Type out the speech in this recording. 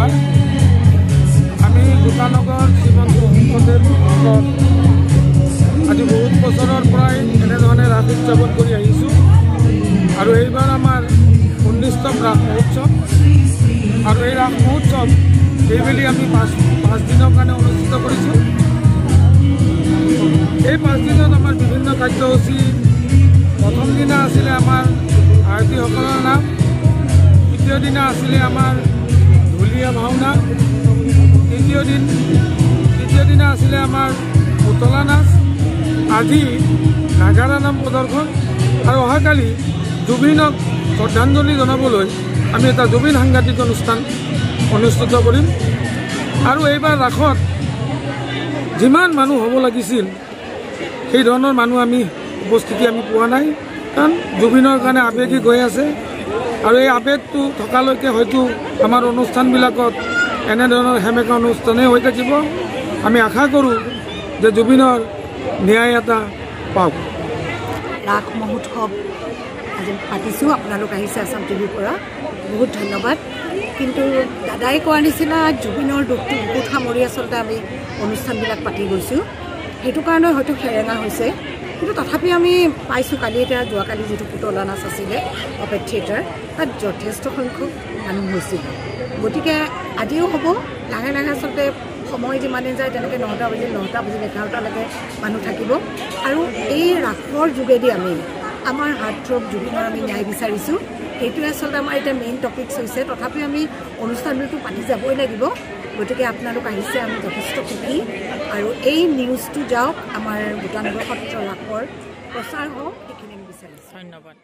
নমস্কাৰ আমি গোটানগৰ শ্ৰীমন্ত শংকৰদেৱ মঠত আজি বহুত বছৰৰ পৰাই এনেধৰণে ৰাস উদযাপন কৰি আহিছোঁ আৰু এইবাৰ আমাৰ 19তম ৰাস মহোৎসৱ আৰু এই ৰাস মহোৎসৱ এইবেলি আমি পাঁচ দিনৰ কাৰণে অনুষ্ঠিত কৰিছোঁ। এই 5 দিনত আমাৰ বিভিন্ন কাৰ্যসূচী প্ৰথম দিনা আছিলে আমাৰ আৰতীসকলৰ নাম, দ্বিতীয় দিনা আছিলে আমাৰ ঢুলীয়া ভাওনা, তৃতীয় দিনা আছিলে আমাৰ পুতলা নাচ, আজি নাগাৰা নাম প্ৰদৰ্শন আৰু অহাকালি জুবিনক শ্ৰদ্ধাঞ্জলি জনাবলৈ আমি এটা জুবিন সাংঘাতিক অনুষ্ঠান অনুষ্ঠিত কৰিম। আৰু এইবাৰ ৰাসত যিমান মানুহ হ'ব লাগিছিল সেই ধৰণৰ মানুহ উপস্থিতি আমি পোৱা নাই, কাৰণ জুবিনৰ কাৰণে আৱেগিক হৈ আছে আৰু এই আৱেগটো থকালৈকে হয়তো আমাৰ অনুষ্ঠানবিলাকত এনেধৰণৰ হেমেকা অনুষ্ঠানেই হৈ থাকিব। আমি আশা কৰোঁ যে জুবিনৰ ন্যায় এটা পাওক। ৰাস মহোৎসৱ আজি পাতিছোঁ, আপোনালোক আহিছে আছাম টিভিৰ পৰা, বহুত ধন্যবাদ। কিন্তু দাদাই কোৱাৰ নিচিনা জুবিনৰ দুখটো বহুত সামৰি আচলতে আমি অনুষ্ঠানবিলাক পাতি গৈছোঁ, সেইটো কাৰণে হয়তো সেৰেঙা হৈছে। কিন্তু তথাপি আমি পাইছোঁ কালি যোৱাকালি যিটো পুতলা নাচ আছিলে অপেট থিয়েটাৰ, তাত যথেষ্ট সংখ্যক মানুহ হৈছিল। গতিকে আজিও হ'ব, লাহে লাহে আচলতে সময় যিমানে যায় তেনেকৈ 9টা বাজি 11টালৈকে মানুহ থাকিব। আৰু এই ৰাসৰ যোগেদি আমি আমাৰ হাৰ্টথ্ৰব জুবিনৰ আমি ন্যায় বিচাৰিছোঁ, সেইটোৱে আচলতে আমাৰ এতিয়া মেইন টপিকছ হৈছে। তথাপিও আমি অনুষ্ঠানটো পাতি যাবই লাগিব। গতিকে আপোনালোক আহিছে, আমি যথেষ্ট সুখী আৰু এই নিউজটো যাওক, আমাৰ গোটানগৰ সত্ৰ ৰাসৰ প্ৰচাৰ হওক, সেইখিনি আমি বিচাৰিছোঁ। ধন্যবাদ।